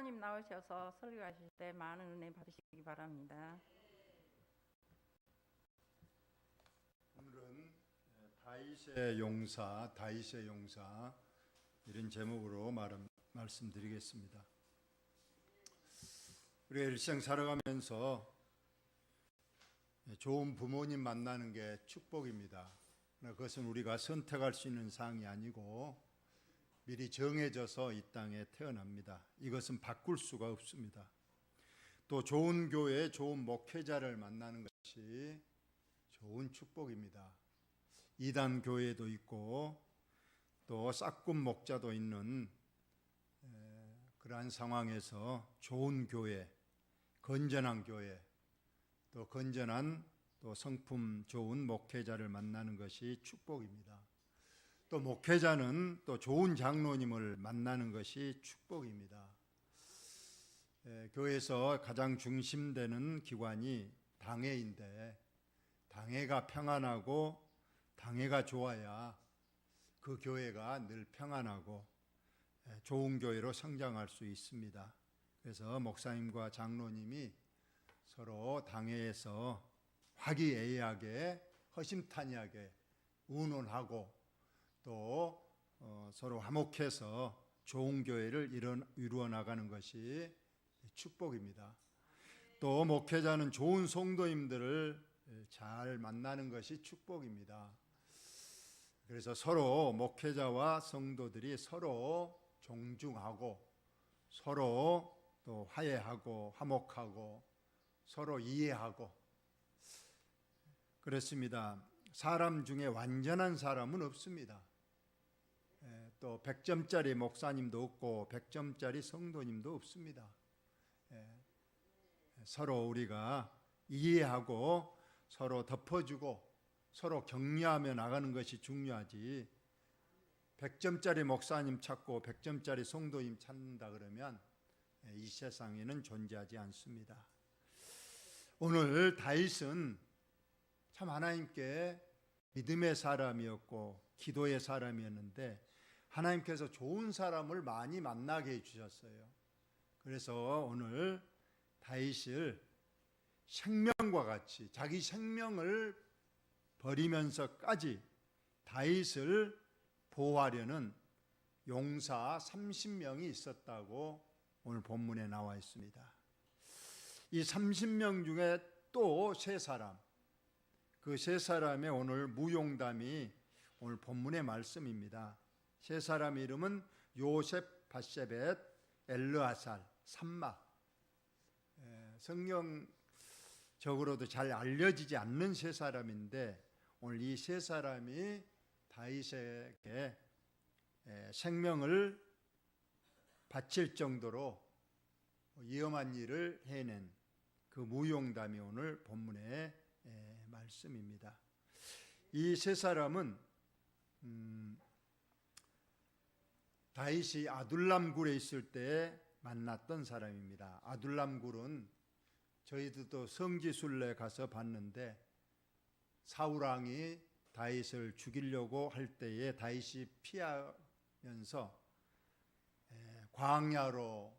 목사님 나오셔서 설교하실 때 많은 은혜 받으시기 바랍니다. 오늘은 다윗의 용사 이런 제목으로 말씀드리겠습니다. 우리가 일생 살아가면서 좋은 부모님 만나는 게 축복입니다. 그것은 우리가 선택할 수 있는 사항이 아니고 미리 정해져서 이 땅에 태어납니다. 이것은 바꿀 수가 없습니다. 또 좋은 교회, 좋은 목회자를 만나는 것이 좋은 축복입니다. 이단 교회도 있고 또 싹군 목자도 있는 그러한 상황에서 좋은 교회, 건전한 교회, 또 건전한 또 성품 좋은 목회자를 만나는 것이 축복입니다. 또 목회자는 또 좋은 장로님을 만나는 것이 축복입니다. 교회에서 가장 중심되는 기관이 당회인데 당회가 평안하고 당회가 좋아야 그 교회가 늘 평안하고 좋은 교회로 성장할 수 있습니다. 그래서 목사님과 장로님이 서로 당회에서 화기애애하게 허심탄회하게 의논하고 또 서로 화목해서 좋은 교회를 이루어 나가는 것이 축복입니다. 또 목회자는 좋은 성도님들을 잘 만나는 것이 축복입니다. 그래서 서로 목회자와 성도들이 서로 존중하고 서로 또 화해하고 화목하고 서로 이해하고 그렇습니다. 사람 중에 완전한 사람은 없습니다. 또 100점짜리 목사님도 없고 100점짜리 성도님도 없습니다. 서로 우리가 이해하고 서로 덮어주고 서로 격려하며 나가는 것이 중요하지 100점짜리 목사님 찾고 100점짜리 성도님 찾는다 그러면 이 세상에는 존재하지 않습니다. 오늘 다윗은 참 하나님께 믿음의 사람이었고 기도의 사람이었는데 하나님께서 좋은 사람을 많이 만나게 해주셨어요. 그래서 오늘 다윗을 생명과 같이 자기 생명을 버리면서까지 다윗을 보호하려는 용사 30명이 있었다고 오늘 본문에 나와 있습니다. 이 30명 중에 또 세 사람, 그 세 사람의 오늘 무용담이 오늘 본문의 말씀입니다. 세 사람의 이름은 요셉, 바세벳, 엘르아살, 삼마. 성경적으로도 잘 알려지지 않는 세 사람인데 오늘 이 세 사람이 다윗에게 생명을 바칠 정도로 위험한 일을 해낸 그 무용담이 오늘 본문의 말씀입니다. 이 세 사람은 다윗이 아둘람 굴에 있을 때 만났던 사람입니다. 아둘람 굴은 저희들도 성지순례 가서 봤는데 사울 왕이 다윗을 죽이려고 할 때에 다윗이 피하면서 광야로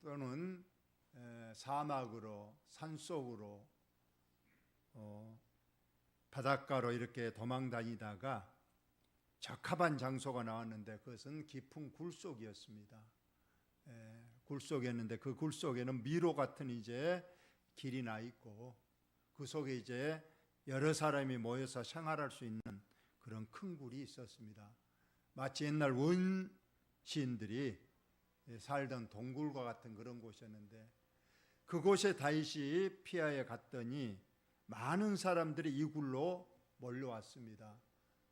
또는 사막으로 산속으로 바닷가로 이렇게 도망 다니다가 적합한 장소가 나왔는데 그것은 깊은 굴속이었습니다. 굴속이었는데 그 굴속에는 미로 같은 이제 길이 나 있고 그 속에 이제 여러 사람이 모여서 생활할 수 있는 그런 큰 굴이 있었습니다. 마치 옛날 원시인들이 살던 동굴과 같은 그런 곳이었는데 그곳에 다윗이 피하여 갔더니 많은 사람들이 이 굴로 몰려왔습니다.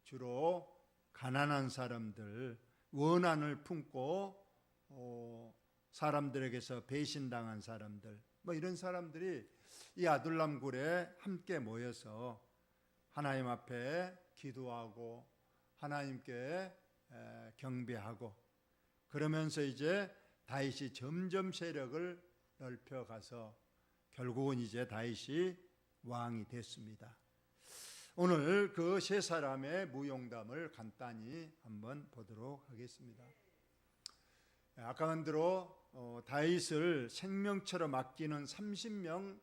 주로 가난한 사람들, 원한을 품고 사람들에게서 배신당한 사람들, 이런 사람들이 이 아둘람 굴에 함께 모여서 하나님 앞에 기도하고 하나님께 경배하고 그러면서 이제 다윗이 점점 세력을 넓혀가서 결국은 이제 다윗이 왕이 됐습니다. 오늘 그 세 사람의 무용담을 간단히 한번 보도록 하겠습니다. 아까는 대로 다윗을 생명처럼 아끼는 30명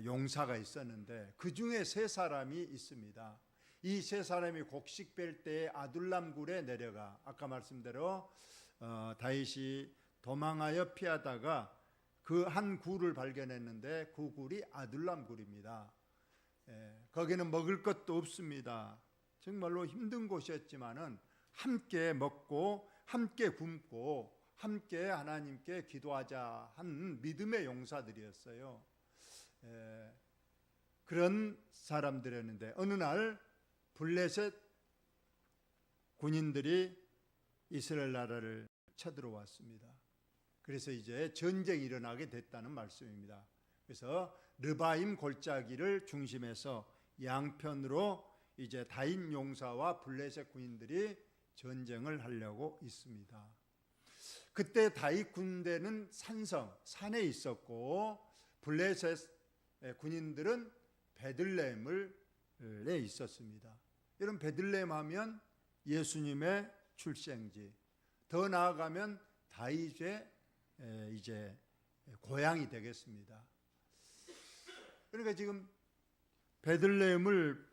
용사가 있었는데 그 중에 3사람이 있습니다. 이 3사람이 곡식 뺄 때 아둘람 굴에 내려가 아까 말씀대로 다윗이 도망하여 피하다가 그 한 굴을 발견했는데 그 굴이 아둘람 굴입니다. 거기는 먹을 것도 없습니다. 정말로 힘든 곳이었지만은 함께 먹고 함께 굶고 함께 하나님께 기도하자 한 믿음의 용사들이었어요. 그런 사람들이었는데 어느 날 블레셋 군인들이 이스라엘 나라를 쳐들어왔습니다. 그래서 이제 전쟁이 일어나게 됐다는 말씀입니다. 그래서 르바임 골짜기를 중심해서 양편으로 이제 다윗 용사와 블레셋 군인들이 전쟁을 하려고 있습니다. 그때 다윗 군대는 산에 있었고 블레셋 군인들은 베들레헴에 있었습니다. 여러분 베들레헴 하면 예수님의 출생지, 더 나아가면 다윗의 이제 고향이 되겠습니다. 그러니까 지금 베들레헴을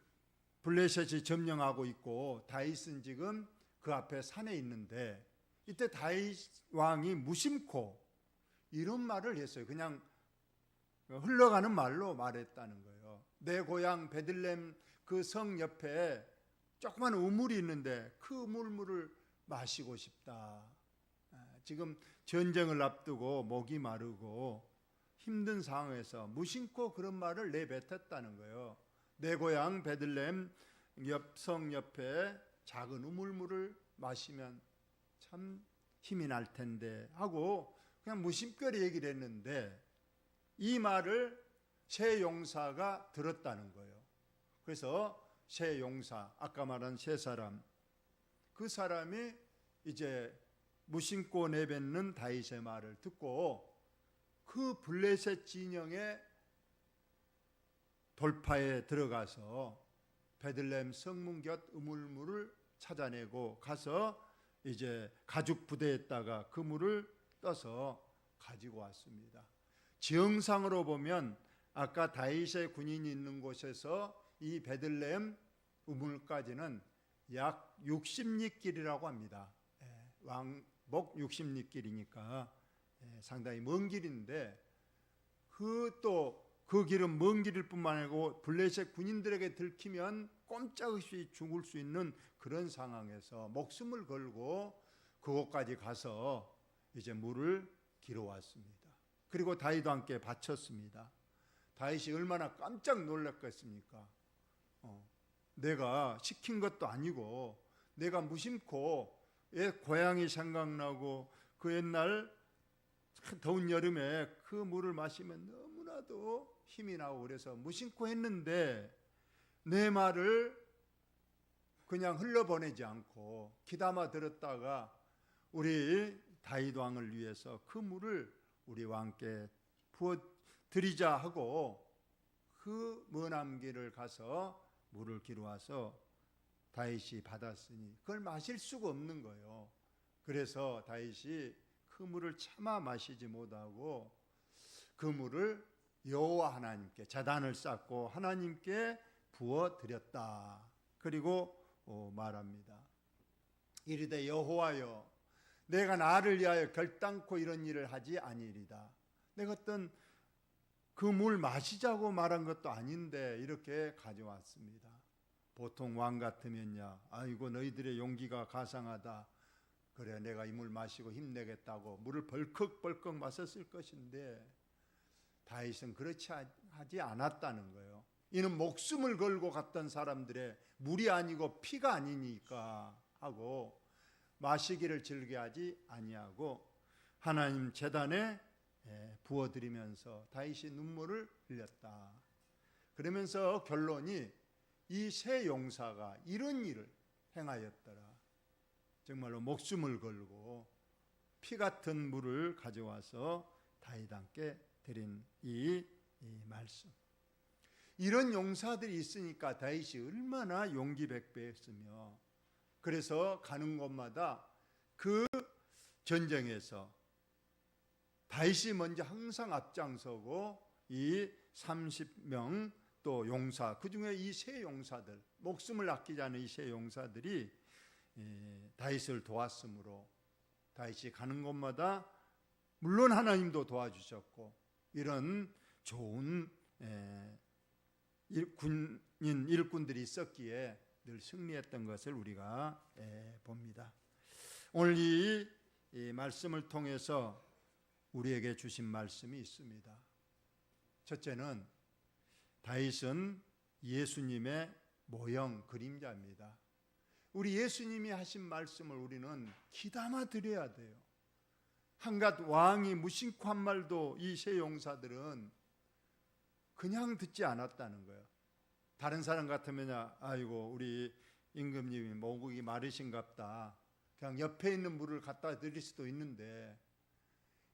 블레셋이 점령하고 있고 다윗은 지금 그 앞에 산에 있는데 이때 다윗 왕이 무심코 이런 말을 했어요. 그냥 흘러가는 말로 말했다는 거예요. 내 고향 베들레헴 그 성 옆에 조그만 우물이 있는데 그 우물물을 마시고 싶다. 지금 전쟁을 앞두고 목이 마르고 힘든 상황에서 무심코 그런 말을 내뱉었다는 거예요. 내 고향 베들레헴 성 옆에 작은 우물물을 마시면 참 힘이 날 텐데 하고 그냥 무심결에 얘기를 했는데 이 말을 세 용사가 들었다는 거예요. 그래서 세 용사, 아까 말한 3사람, 그 사람이 이제 무심코 내뱉는 다윗의 말을 듣고 그 블레셋 진영의 돌파에 들어가서 베들레헴 성문 곁 우물물을 찾아내고 가서 이제 가죽 부대에다가 그 물을 떠서 가지고 왔습니다. 지형상으로 보면 아까 다윗의 군인이 있는 곳에서 이 베들레헴 우물까지는 약 60리 길이라고 합니다. 왕복 60리 길이니까 상당히 먼 길인데 그 길은 먼 길일 뿐만 아니고 블레셋 군인들에게 들키면 꼼짝없이 죽을 수 있는 그런 상황에서 목숨을 걸고 그곳까지 가서 이제 물을 길어왔습니다. 그리고 다윗과 함께 바쳤습니다. 다윗이 얼마나 깜짝 놀랐겠습니까? 내가 시킨 것도 아니고 내가 무심코 고향이 생각나고 그 옛날 더운 여름에 그 물을 마시면 너무나도 힘이 나고 그래서 무심코 했는데 내 말을 그냥 흘러보내지 않고 귀담아 들었다가 우리 다윗 왕을 위해서 그 물을 우리 왕께 부어 드리자 하고 그 먼 길을 가서 물을 길어와서 다윗이 받았으니 그걸 마실 수가 없는 거예요. 그래서 다윗이 그 물을 차마 마시지 못하고 그 물을 여호와 하나님께 제단을 쌓고 하나님께 부어 드렸다. 그리고 말합니다. 이르되 여호와여 내가 나를 위하여 결단코 이런 일을 하지 아니리다. 내가 어떤 그 물 마시자고 말한 것도 아닌데 이렇게 가져왔습니다. 보통 왕 같으면야 아이고 너희들의 용기가 가상하다. 그래 내가 이 물 마시고 힘내겠다고 물을 벌컥벌컥 마셨을 것인데 다윗은 그렇지 하지 않았다는 거예요. 이는 목숨을 걸고 갔던 사람들의 물이 아니고 피가 아니니까 하고 마시기를 즐겨하지 아니하고 하나님 제단에 부어드리면서 다윗이 눈물을 흘렸다. 그러면서 결론이 이 세 용사가 이런 일을 행하였더라. 정말로 목숨을 걸고 피 같은 물을 가져와서 다윗께 드린 이 말씀. 이런 용사들이 있으니까 다윗이 얼마나 용기 백배했으며 그래서 가는 곳마다 그 전쟁에서 다윗이 먼저 항상 앞장서고 이 30명 또 용사, 그중에 이 세 용사들, 목숨을 아끼지 않은 이 세 용사들이 다윗을 도왔으므로 다윗이 가는 곳마다 물론 하나님도 도와주셨고 이런 좋은 군인 일꾼들이 있었기에 늘 승리했던 것을 우리가 봅니다. 오늘 이 말씀을 통해서 우리에게 주신 말씀이 있습니다. 첫째는 다윗은 예수님의 모형 그림자입니다. 우리 예수님이 하신 말씀을 우리는 귀담아 들여야 돼요. 한갓 왕이 무심코 한 말도 이 세 용사들은 그냥 듣지 않았다는 거예요. 다른 사람 같으면 아이고 우리 임금님이 목이 마르신갑다, 그냥 옆에 있는 물을 갖다 드릴 수도 있는데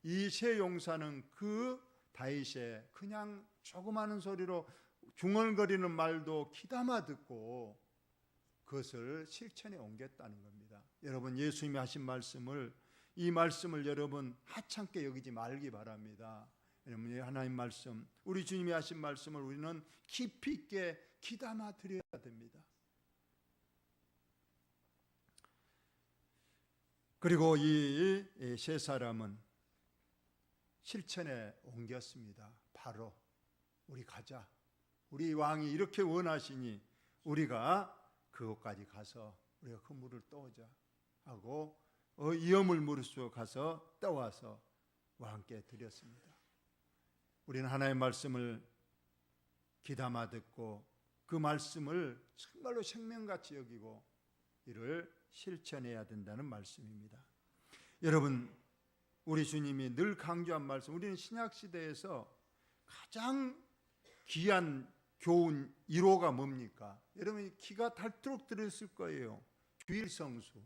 이 세 용사는 그 다윗의 그냥 조그마한 소리로 중얼거리는 말도 귀담아 듣고 그것을 실천에 옮겼다는 겁니다. 여러분, 예수님이 하신 말씀을, 이 말씀을 여러분 하찮게 여기지 말기 바랍니다. 여러분, 하나님 말씀, 우리 주님이 하신 말씀을 우리는 깊이 있게 귀담아 드려야 됩니다. 그리고 이 세 사람은 실천에 옮겼습니다. 바로 우리 가자, 우리 왕이 이렇게 원하시니 우리가 그곳까지 가서 우리가 그 물을 떠오자 하고 이어물 무릇으로 가서 떠와서 왕께 드렸습니다. 우리는 하나님의 말씀을 귀담아 듣고 그 말씀을 정말로 생명같이 여기고 이를 실천해야 된다는 말씀입니다. 여러분, 우리 주님이 늘 강조한 말씀, 우리는 신약시대에서 가장 귀한 교훈 1호가 뭡니까? 여러분이 귀가 닳도록 들었을 거예요. 주일성수,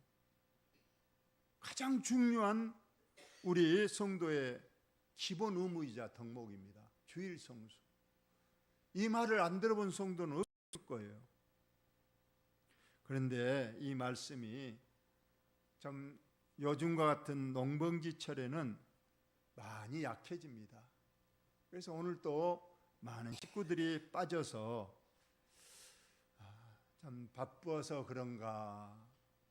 가장 중요한 우리 성도의 기본 의무이자 덕목입니다. 주일성수. 이 말을 안 들어본 성도는 없을 거예요. 그런데 이 말씀이 참 요즘과 같은 농번기철에는 많이 약해집니다. 그래서 오늘 또 많은 식구들이 빠져서 참 바빠서 그런가,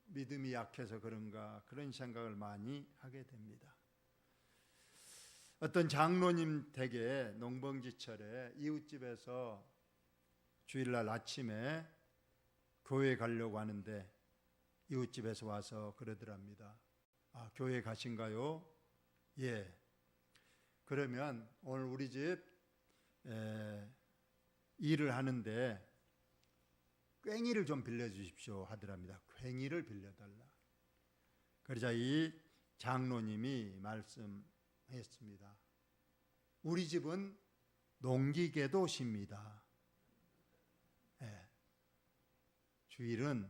믿음이 약해서 그런가, 그런 생각을 많이 하게 됩니다. 어떤 장로님 댁에 농번기철에 이웃집에서 주일날 아침에 교회 가려고 하는데 이웃집에서 와서 그러더랍니다. 아, 교회 가신가요? 예. 그러면 오늘 우리 집 일을 하는데 괭이를 좀 빌려주십시오 하더랍니다. 괭이를 빌려달라. 그러자 이 장로님이 말씀했습니다. 우리 집은 농기계도십니다. 예. 주일은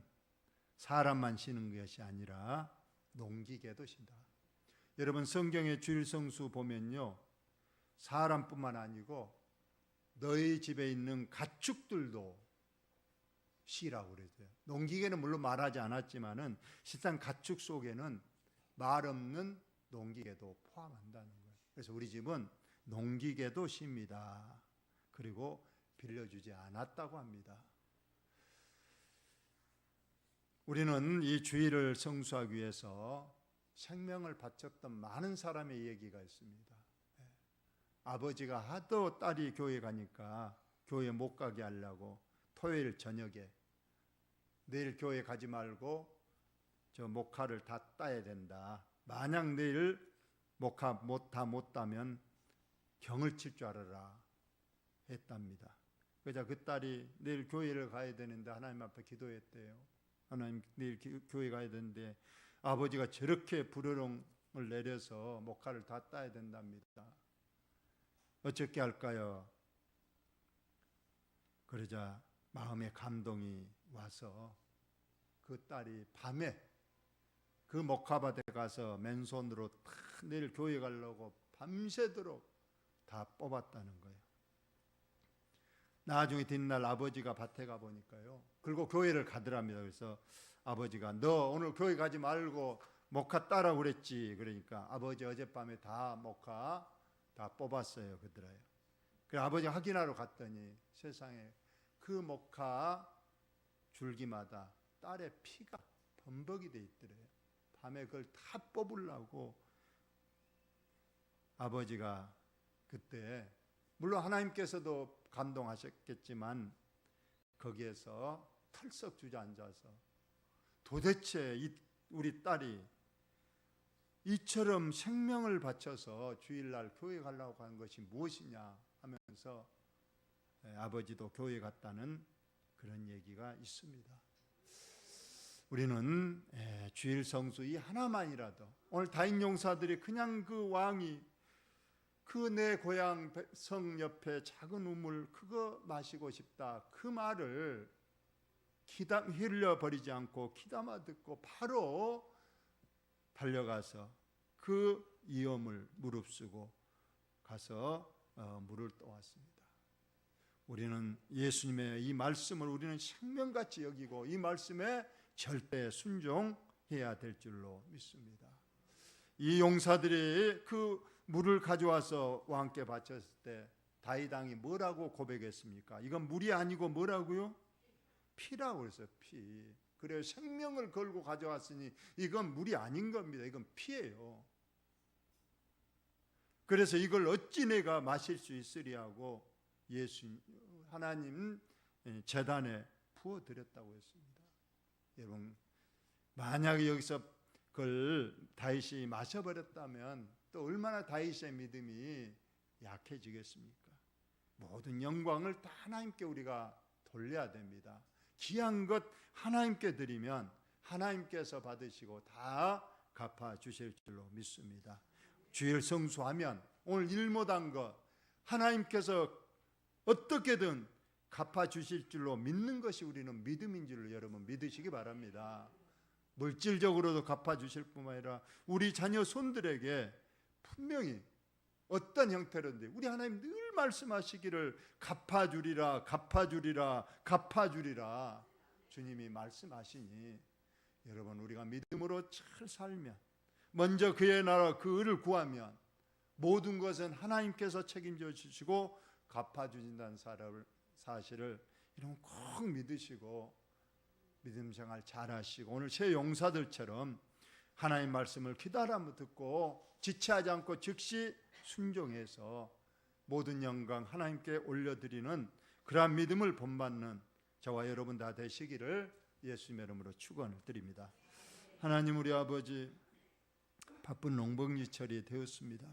사람만 쉬는 것이 아니라 농기계도신다. 여러분, 성경의 주일성수 보면요, 사람뿐만 아니고 너희 집에 있는 가축들도 쉬라고 그랬어요. 농기계는 물론 말하지 않았지만은 실상 가축 속에는 말 없는 농기계도 포함한다는 거예요. 그래서 우리 집은 농기계도 쉽니다. 그리고 빌려주지 않았다고 합니다. 우리는 이 주일을 성수하기 위해서 생명을 바쳤던 많은 사람의 얘기가 있습니다. 아버지가 하도 딸이 교회 가니까 교회 못 가게 하려고 토요일 저녁에 내일 교회 가지 말고 저 목화를 다 따야 된다. 만약 내일 목화 못 따면 경을 칠 줄 알아라 했답니다. 그래서 그 딸이 내일 교회를 가야 되는데 하나님 앞에 기도했대요. 하나님, 내일 교회 가야 되는데 아버지가 저렇게 불효령을 내려서 목화를 다 따야 된답니다. 어떻게 할까요? 그러자 마음에 감동이 와서 그 딸이 밤에 그 목화밭에 가서 맨손으로 다 내일 교회 가려고 밤새도록 다 뽑았다는 거예요. 나중에 뒷날 아버지가 밭에 가보니까요, 그리고 교회를 가더랍니다. 그래서 아버지가 너 오늘 교회 가지 말고 모카 따라 그랬지. 그러니까 아버지 어젯밤에 다 모카 다 뽑았어요 그들아요. 그래 아버지 확인하러 갔더니 세상에 그 모카 줄기마다 딸의 피가 범벅이 돼 있더래요. 밤에 그걸 다 뽑으려고 아버지가 그때 물론 하나님께서도 감동하셨겠지만 거기에서 털썩 주저앉아서 도대체 우리 딸이 이처럼 생명을 바쳐서 주일날 교회 가려고 하는 것이 무엇이냐 하면서 아버지도 교회 갔다는 그런 얘기가 있습니다. 우리는 주일 성수 이 하나만이라도 오늘 다인 용사들이 그냥 그 왕이 그 내 고향 성 옆에 작은 우물 그거 마시고 싶다 그 말을 흘려버리지 않고 귀담아 듣고 바로 달려가서 그 위험을 무릅쓰고 가서 물을 떠왔습니다. 우리는 예수님의 이 말씀을 우리는 생명같이 여기고 이 말씀에 절대 순종해야 될 줄로 믿습니다. 이 용사들이 그 물을 가져와서 왕께 바쳤을 때 다윗 왕이 뭐라고 고백했습니까? 이건 물이 아니고 뭐라고요? 피라고 그랬어요. 피. 그래요. 생명을 걸고 가져왔으니 이건 물이 아닌 겁니다. 이건 피예요. 그래서 이걸 어찌 내가 마실 수 있으리하고 하나님 제단에 부어드렸다고 했습니다. 여러분 만약에 여기서 그걸 다윗이 마셔버렸다면 또 얼마나 다윗의 믿음이 약해지겠습니까? 모든 영광을 다 하나님께 우리가 돌려야 됩니다. 귀한 것 하나님께 드리면 하나님께서 받으시고 다 갚아주실 줄로 믿습니다. 주일 성수하면 오늘 일 못한 것 하나님께서 어떻게든 갚아주실 줄로 믿는 것이 우리는 믿음인 줄을 여러분 믿으시기 바랍니다. 물질적으로도 갚아주실 뿐만 아니라 우리 자녀 손들에게 분명히 어떤 형태로든지 우리 하나님 늘 말씀하시기를 갚아주리라 갚아주리라 갚아주리라 주님이 말씀하시니 여러분 우리가 믿음으로 잘 살면 먼저 그의 나라 그 의를 구하면 모든 것은 하나님께서 책임져 주시고 갚아주신다는 사실을 여러분 꼭 믿으시고 믿음 생활 잘하시고 오늘 새 용사들처럼 하나님 말씀을 기다려 듣고 지체하지 않고 즉시 순종해서 모든 영광 하나님께 올려드리는 그러한 믿음을 본받는 저와 여러분 다 되시기를 예수님의 이름으로 축원을 드립니다. 하나님 우리 아버지 바쁜 농번기철이 되었습니다.